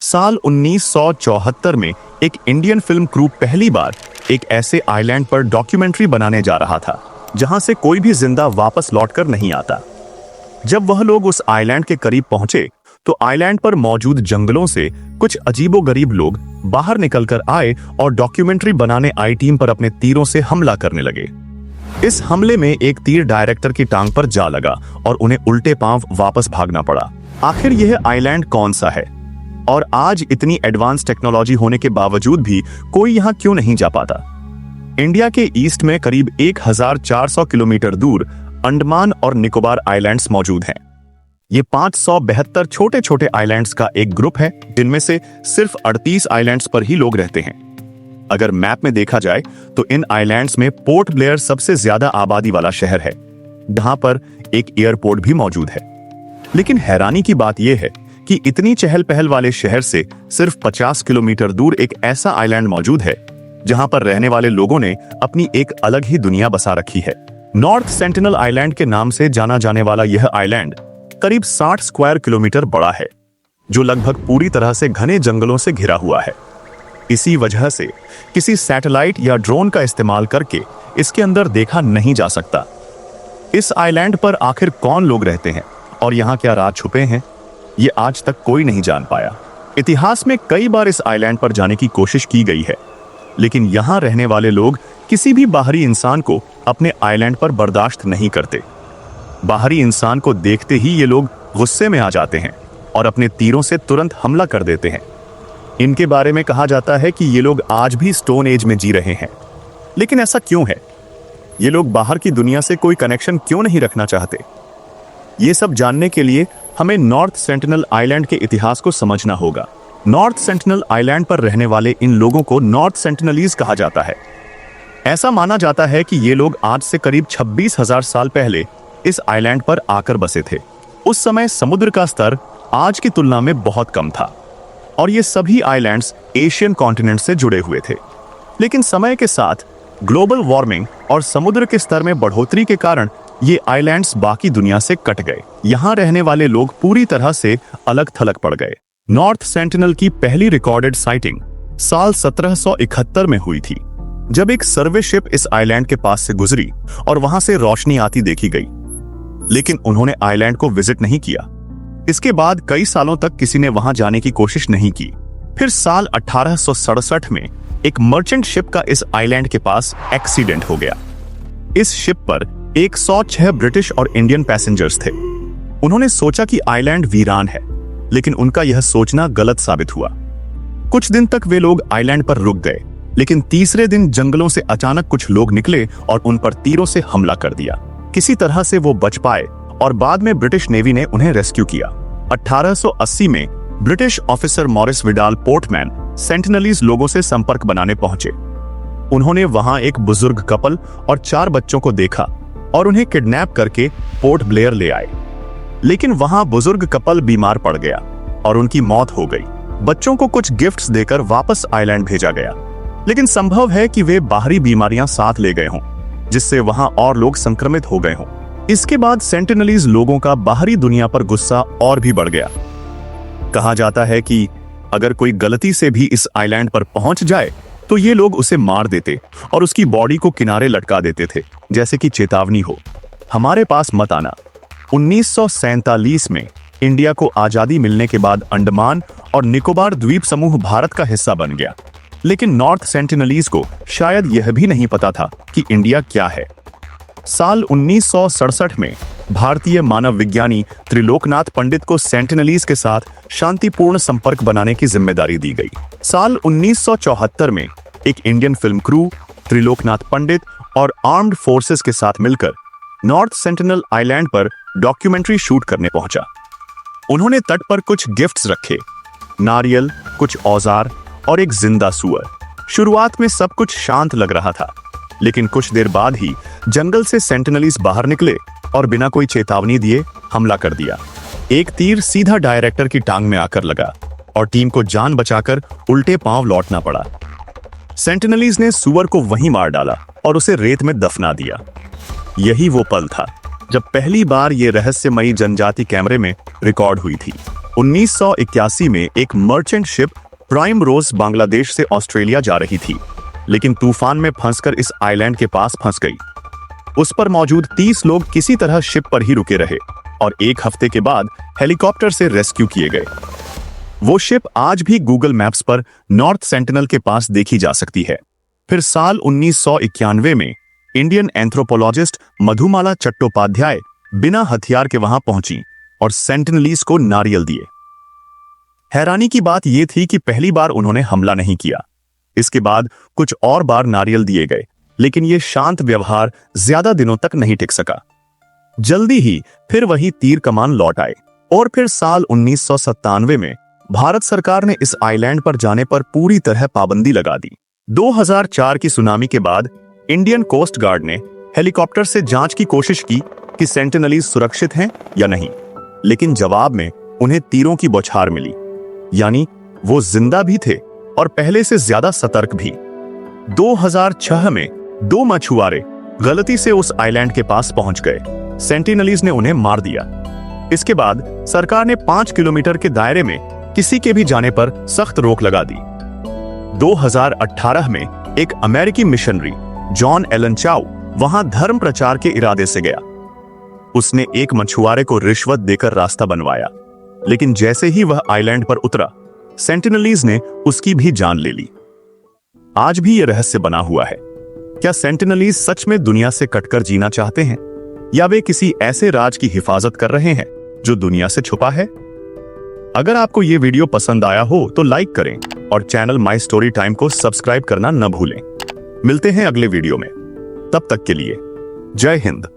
साल 1974 में एक इंडियन फिल्म क्रू पहली बार एक ऐसे आइलैंड पर डॉक्यूमेंट्री बनाने जा रहा था जहां से कोई भी जिंदा वापस लौटकर नहीं आता। जब वह लोग उस आइलैंड के करीब पहुंचे तो आइलैंड पर मौजूद जंगलों से कुछ अजीबोगरीब लोग बाहर निकलकर आए और डॉक्यूमेंट्री बनाने आई टीम पर अपने तीरों से हमला करने लगे। इस हमले में एक तीर डायरेक्टर की टांग पर जा लगा और उन्हें उल्टे पांव वापस भागना पड़ा। आखिर यह आइलैंड कौन सा है और आज इतनी एडवांस टेक्नोलॉजी होने के बावजूद भी कोई यहाँ क्यों नहीं जा पाता? इंडिया के ईस्ट में करीब 1400 किलोमीटर दूर अंडमान और निकोबार आइलैंड्स मौजूद हैं। ये 572 छोटे छोटे आइलैंड्स का एक ग्रुप है जिनमें से सिर्फ 38 आइलैंड्स पर ही लोग रहते हैं। अगर मैप में देखा जाए तो इन आइलैंड्स में पोर्ट ब्लेयर सबसे ज्यादा आबादी वाला शहर है, जहां पर एक एयरपोर्ट भी मौजूद है। लेकिन हैरानी की बात यह है कि इतनी चहल पहल वाले शहर से सिर्फ 50 किलोमीटर दूर एक ऐसा आइलैंड मौजूद है जहां पर रहने वाले लोगों ने अपनी एक अलग ही दुनिया बसा रखी है। नॉर्थ सेंटिनल आइलैंड के नाम से जाना जाने वाला यह आइलैंड करीब 60 स्क्वायर किलोमीटर बड़ा है, जो लगभग पूरी तरह से घने जंगलों से घिरा हुआ है। इसी वजह से किसी सैटेलाइट या ड्रोन का इस्तेमाल करके इसके अंदर देखा नहीं जा सकता। इस आइलैंड पर आखिर कौन लोग रहते हैं और यहाँ क्या राज छुपे हैं, ये आज तक कोई नहीं जान पाया। इतिहास में कई बार इस आइलैंड पर जाने की कोशिश की गई है, लेकिन यहाँ रहने वाले लोग किसी भी बाहरी इंसान को अपने आइलैंड पर बर्दाश्त नहीं करते। बाहरी इंसान को देखते ही ये लोग गुस्से में आ जाते हैं और अपने तीरों से तुरंत हमला कर देते हैं। इनके बारे में कहा जाता है कि ये लोग आज भी स्टोन एज में जी रहे हैं। लेकिन ऐसा क्यों है? ये लोग बाहर की दुनिया से कोई कनेक्शन क्यों नहीं रखना चाहते? ये सब जानने के लिए हमें नॉर्थ सेंटिनल आइलैंड के इतिहास को समझना होगा। नॉर्थ सेंटिनल आइलैंड पर रहने वाले इन लोगों को नॉर्थ सेंटिनलीज कहा जाता है। ऐसा माना जाता है कि ये लोग आज से करीब 26,000 साल पहले इस आइलैंड पर आकर बसे थे। उस समय समुद्र का स्तर आज की तुलना में बहुत कम था और ये सभी आइलैंड्स एशियन कॉन्टिनेंट से जुड़े हुए थे। लेकिन समय के साथ ग्लोबल वार्मिंग और समुद्र के स्तर में बढ़ोतरी के कारण ये आइलैंड्स बाकी दुनिया से कट गए। यहाँ रहने वाले लोग पूरी तरह से अलग थलग पड़ गए। नॉर्थ सेंटिनल की पहली रिकॉर्डेड साइटिंग साल 1771 में हुई थी, जब एक सर्वे शिप इस आइलैंड के पास से गुजरी और वहां से रोशनी आती देखी गई। लेकिन उन्होंने आइलैंड को विजिट नहीं किया। इसके बाद कई सालों तक किसी ने वहां जाने की कोशिश नहीं की। फिर साल 1867 में एक मर्चेंट शिप का इस आइलैंड के पास एक्सीडेंट हो गया। इस शिप पर 106 ब्रिटिश और इंडियन पैसेंजर्स थे। उन्होंने सोचा कि आइलैंड वीरान है, लेकिन उनका यह सोचना गलत साबित हुआ। कुछ दिन तक वे लोग आइलैंड पर रुक गए, लेकिन तीसरे दिन जंगलों से अचानक कुछ लोग निकले और उन पर तीरों से हमला कर दिया। किसी तरह से वो बच पाए और बाद में ब्रिटिश नेवी ने उन्हें रेस्क्यू किया। 1880 में British officer Maurice Vidal Portman Sentinelese लोगों से संपर्क बनाने पहुंचे। उन्होंने वहां एक बुजुर्ग कपल और 4 बच्चों को देखा और उन्हें किडनैप करके पोर्ट ब्लेयर ले आए। लेकिन वहां बुजुर्ग कपल बीमार पड़ गया और उनकी मौत हो गई। बच्चों को कुछ गिफ्ट्स देकर वापस आइलैंड भेजा गया, लेकिन संभव है कि वे बाहरी बीमारियां साथ ले गए हों, जिससे वहां और लोग संक्रमित हो गए हों। इसके बाद सेंटिनलीज लोगों का बाहरी दुनिया पर गुस्सा और भी बढ़ गया। कहा जाता है कि अगर कोई गलती से भी इस आइलैंड पर पहुंच जाए तो ये लोग उसे मार देते और उसकी बॉडी को किनारे लटका देते थे, जैसे कि चेतावनी हो, हमारे पास मत आना। 1947 में इंडिया को आजादी मिलने के बाद अंडमान और निकोबार द्वीप समूह भारत का हिस्सा बन गया। लेकिन नॉर्थ सेंटिनलीज को शायद यह भी नहीं पता था कि इंडिया क्या है। साल 1967 में भारतीय मानव विज्ञानी त्रिलोकनाथ पंडित को सेंटिनलीज के साथ शांतिपूर्ण संपर्क बनाने की जिम्मेदारी दी गई। साल 1974 में एक इंडियन फिल्म क्रू त्रिलोकनाथ पंडित और आर्म्ड फोर्सेस के साथ मिलकर नॉर्थ सेंटिनल आइलैंड पर डॉक्यूमेंट्री शूट करने पहुंचा। उन्होंने तट पर कुछ गिफ्ट्स रखे, नारियल, कुछ औजार और एक जिंदा सूअर। शुरुआत में सब कुछ शांत लग रहा था, लेकिन कुछ देर बाद ही जंगल से सेंटिनलीज बाहर निकले और बिना कोई चेतावनी दिए हमला कर दिया। एक तीर सीधा डायरेक्टर की टांग में आकर लगा और टीम को जान बचाकर उल्टे पांव लौटना पड़ा। सेंटिनलीज ने सूअर को वहीं मार डाला और उसे रेत में दफना दिया। यही वो पल था जब पहली बार ये रहस्यमयी जनजाति कैमरे में रिकॉर्ड हुई थी। 1981 में एक मर्चेंट शिप प्राइम रोज बांग्लादेश से ऑस्ट्रेलिया जा रही थी, लेकिन तूफान में फंसकर इस आइलैंड के पास फंस गई। उस पर मौजूद 30 लोग किसी तरह शिप पर ही रुके रहे और 1 हफ्ते के बाद हेलीकॉप्टर से रेस्क्यू किए गए। वो शिप आज भी गूगल मैप्स पर नॉर्थ सेंटिनल के पास देखी जा सकती है। फिर साल 1991 में इंडियन एंथ्रोपोलॉजिस्ट मधुमाला चट्टोपाध्याय बिना हथियार के वहां पहुंची और सेंटिनलीज को नारियल दिए। हैरानी की बात यह थी कि पहली बार उन्होंने हमला नहीं किया। इसके बाद कुछ और बार नारियल दिए गए, लेकिन यह शांत व्यवहार ज्यादा दिनों तक नहीं टिक सका। जल्दी ही फिर वही तीर कमान लौट आए और फिर साल 1997 में भारत सरकार ने इस आइलैंड पर जाने पर पूरी तरह पाबंदी लगा दी। 2004 की सुनामी के बाद इंडियन कोस्ट गार्ड ने हेलीकॉप्टर से जांच की कोशिश की कि सेंटिनलीज सुरक्षित हैं या नहीं, लेकिन जवाब में उन्हें तीरों की बौछार मिली, यानी वो जिंदा भी थे और पहले से ज्यादा सतर्क भी। 2006 में 2 मछुआरे गलती से उस आइलैंड के पास पहुंच गए। सेंटिनलीज ने उन्हें मार दिया। इसके बाद सरकार ने 5 किलोमीटर के दायरे में किसी के भी जाने पर सख्त रोक लगा दी। 2018 में एक अमेरिकी मिशनरी जॉन एलन चाउ वहां धर्म प्रचार के इरादे से गया। उसने एक मछुआरे को रिश्वत देकर रास्ता बनवाया, लेकिन जैसे ही वह आइलैंड पर उतरा, सेंटिनलीज ने उसकी भी जान ले ली। आज भी यह रहस्य बना हुआ है। क्या सेंटिनलीज सच में दुनिया से कटकर जीना चाहते हैं, या वे किसी ऐसे राज की हिफाजत कर रहे हैं जो दुनिया से छुपा है? अगर आपको यह वीडियो पसंद आया हो तो लाइक करें और चैनल माई स्टोरी टाइम को सब्सक्राइब करना न भूलें। मिलते हैं अगले वीडियो में। तब तक के लिए जय हिंद।